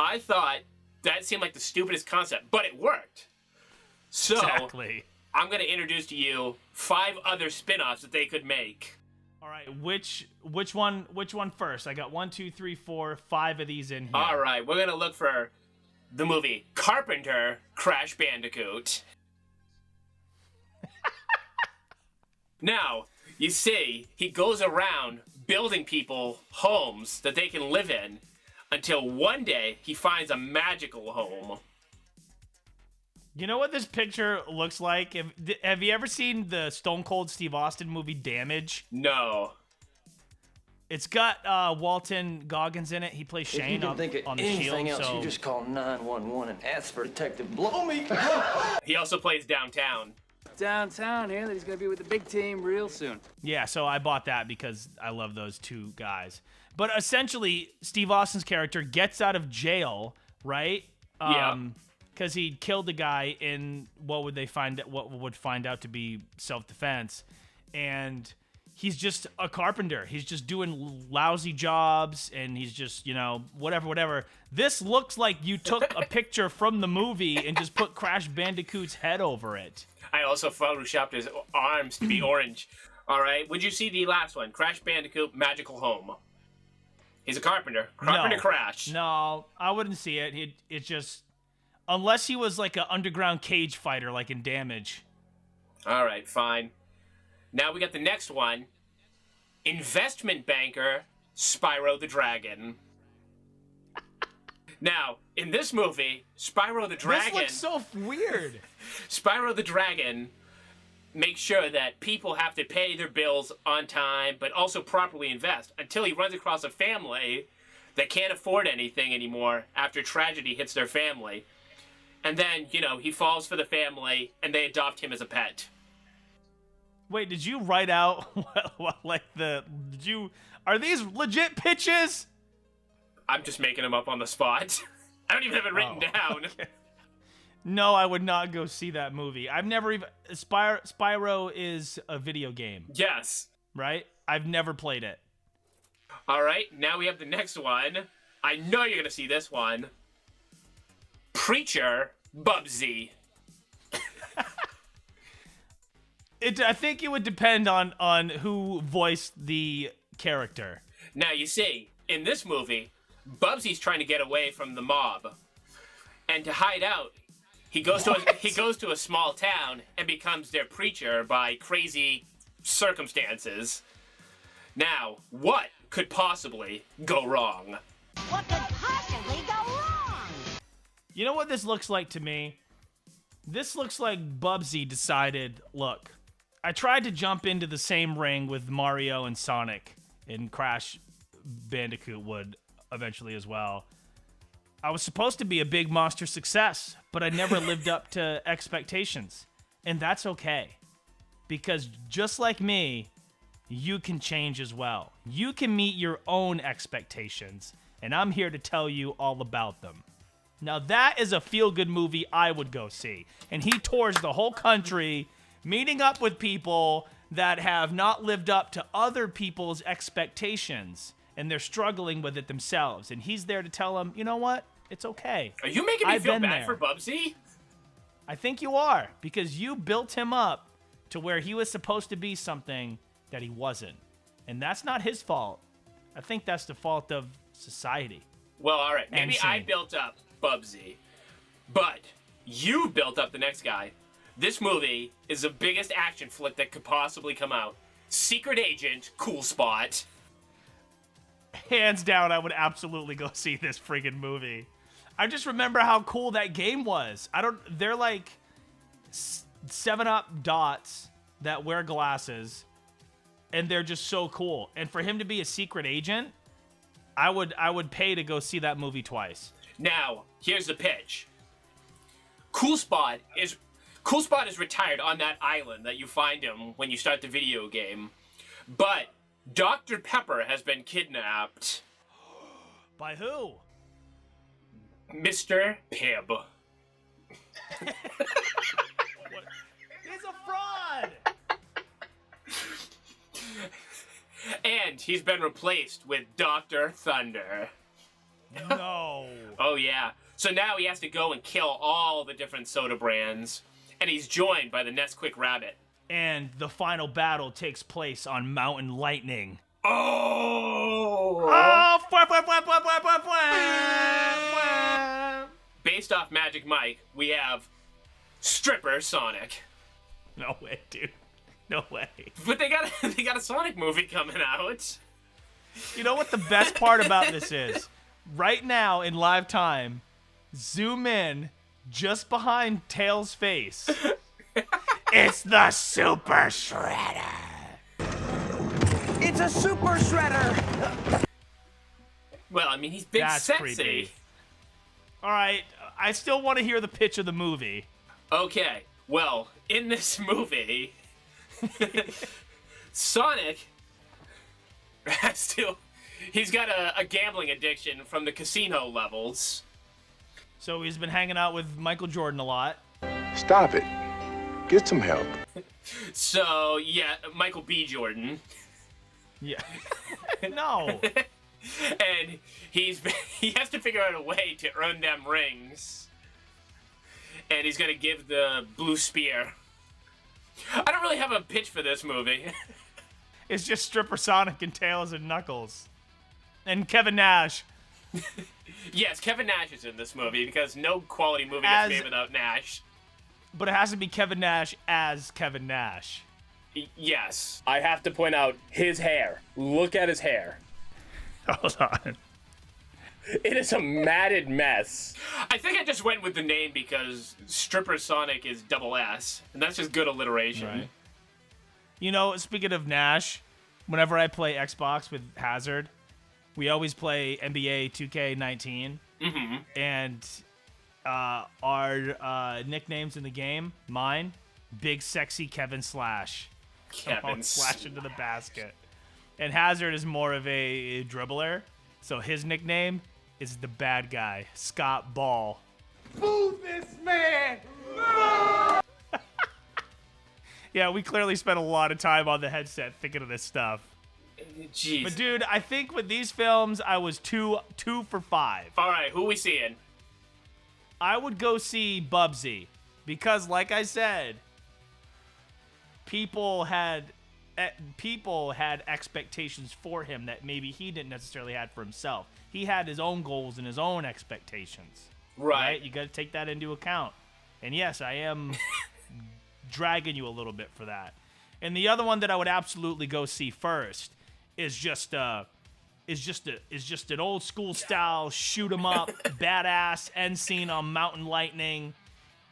I thought that seemed like the stupidest concept, but it worked. So, Exactly. I'm going to introduce to you 5 other spin-offs that they could make. All right, which one first? I got 1, 2, 3, 4, 5 of these in here. All right, we're going to look for the movie Carpenter Crash Bandicoot. Now, you see, he goes around building people homes that they can live in until one day he finds a magical home. You know what this picture looks like? Have you ever seen the Stone Cold Steve Austin movie Damage? No. It's got Walton Goggins in it. He plays Shane on the Shield. Else, you just call 911 and ask for Detective Blow Me. He also plays Downtown. Downtown here that he's going to be with the big team real soon. Yeah, so I bought that because I love those 2 guys. But essentially, Steve Austin's character gets out of jail, right? Yeah. Because he killed a guy in what would find out to be self-defense, and he's just a carpenter. He's just doing lousy jobs, and he's just, whatever. This looks like you took a picture from the movie and just put Crash Bandicoot's head over it. I also photoshopped his arms to be orange. All right, would you see the last one? Crash Bandicoot Magical Home. He's a carpenter. Carpenter Crash. No, I wouldn't see it. It just... Unless he was like an underground cage fighter, like in Damage. All right, fine. Now we got the next one. Investment banker Spyro the Dragon. Now, in this movie, Spyro the Dragon... This looks so weird. Spyro the Dragon makes sure that people have to pay their bills on time, but also properly invest, until he runs across a family that can't afford anything anymore after tragedy hits their family. And then, he falls for the family, and they adopt him as a pet. Wait, did you write out, are these legit pitches? I'm just making them up on the spot. I don't even have it written down. Okay. No, I would not go see that movie. I've never even... Spyro is a video game. Yes. Right? I've never played it. All right, now we have the next one. I know you're going to see this one. Preacher Bubsy. I think it would depend on who voiced the character. Now, you see, in this movie, Bubsy's trying to get away from the mob. And to hide out, he goes to a small town and becomes their preacher by crazy circumstances. Now, what could possibly go wrong? What could possibly go wrong? You know what this looks like to me? This looks like Bubsy decided, look, I tried to jump into the same ring with Mario and Sonic, and Crash Bandicoot would eventually as well. I was supposed to be a big monster success, but I never lived up to expectations. And that's okay. Because just like me, you can change as well. You can meet your own expectations, and I'm here to tell you all about them. Now that is a feel-good movie I would go see. And he tours the whole country, meeting up with people that have not lived up to other people's expectations, and they're struggling with it themselves. And he's there to tell them, you know what? It's okay. Are you making me feel bad for Bubsy? I think you are, because you built him up to where he was supposed to be something that he wasn't. And that's not his fault. I think that's the fault of society. Well, all right. Maybe I built up Bubsy, but you built up the next guy. This movie is the biggest action flick that could possibly come out. Secret Agent, Cool Spot. Hands down, I would absolutely go see this friggin' movie. I just remember how cool that game was. They're like 7-Up dots that wear glasses, and they're just so cool. And for him to be a secret agent, I would pay to go see that movie twice. Now, here's the pitch. Cool Spot is retired on that island that you find him when you start the video game. But Dr. Pepper has been kidnapped. By who? Mr. Pibb. He's a fraud! And he's been replaced with Dr. Thunder. No. Oh, yeah. So now he has to go and kill all the different soda brands, and he's joined by the Nesquik Rabbit. And the final battle takes place on Mountain Lightning. Oh! Based off Magic Mike, we have Stripper Sonic. No way, dude. No way. But they got a Sonic movie coming out. You know what the best part about this is? Right now, in live time, zoom in just behind Tails' face. It's the Super Shredder. It's a super shredder! Well, I mean, he's big, That's sexy. creepy. All right, I still want to hear the pitch of the movie. Okay, well, in this movie, Sonic he's got a gambling addiction from the casino levels. So he's been hanging out with Michael Jordan a lot. Stop it. Get some help. So, yeah, Michael B. Jordan. Yeah. No. And he has to figure out a way to earn them rings. And he's gonna give the blue spear. I don't really have a pitch for this movie. It's just Stripper Sonic and Tails and Knuckles. And Kevin Nash. Yes, Kevin Nash is in this movie because no quality movie gets made without Nash. But it has to be Kevin Nash as Kevin Nash. Yes. I have to point out his hair. Look at his hair. Hold on. It is a matted mess. I think I just went with the name because Stripper Sonic is double S, and that's just good alliteration. Right. You know, speaking of Nash, whenever I play Xbox with Hazard, we always play NBA 2K19. Mm-hmm. And our nicknames in the game, mine, Big Sexy Kevin Slash. Kevin Slash into the basket. And Hazard is more of a dribbler, so his nickname is the bad guy, Scott Ball. Move this man! Yeah, we clearly spent a lot of time on the headset thinking of this stuff. Jeez. But dude, I think with these films, I was two for 5. All right, who we seeing? I would go see Bubsy because, like I said, people had expectations for him that maybe he didn't necessarily have for himself. He had his own goals and his own expectations. Right. You got to take that into account. And yes, I am dragging you a little bit for that. And the other one that I would absolutely go see first is just an old school style shoot 'em up badass end scene on Mountain Lightning,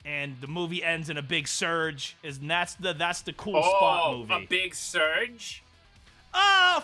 and the movie ends in a big surge. That's the cool spot movie. A big surge? Oh,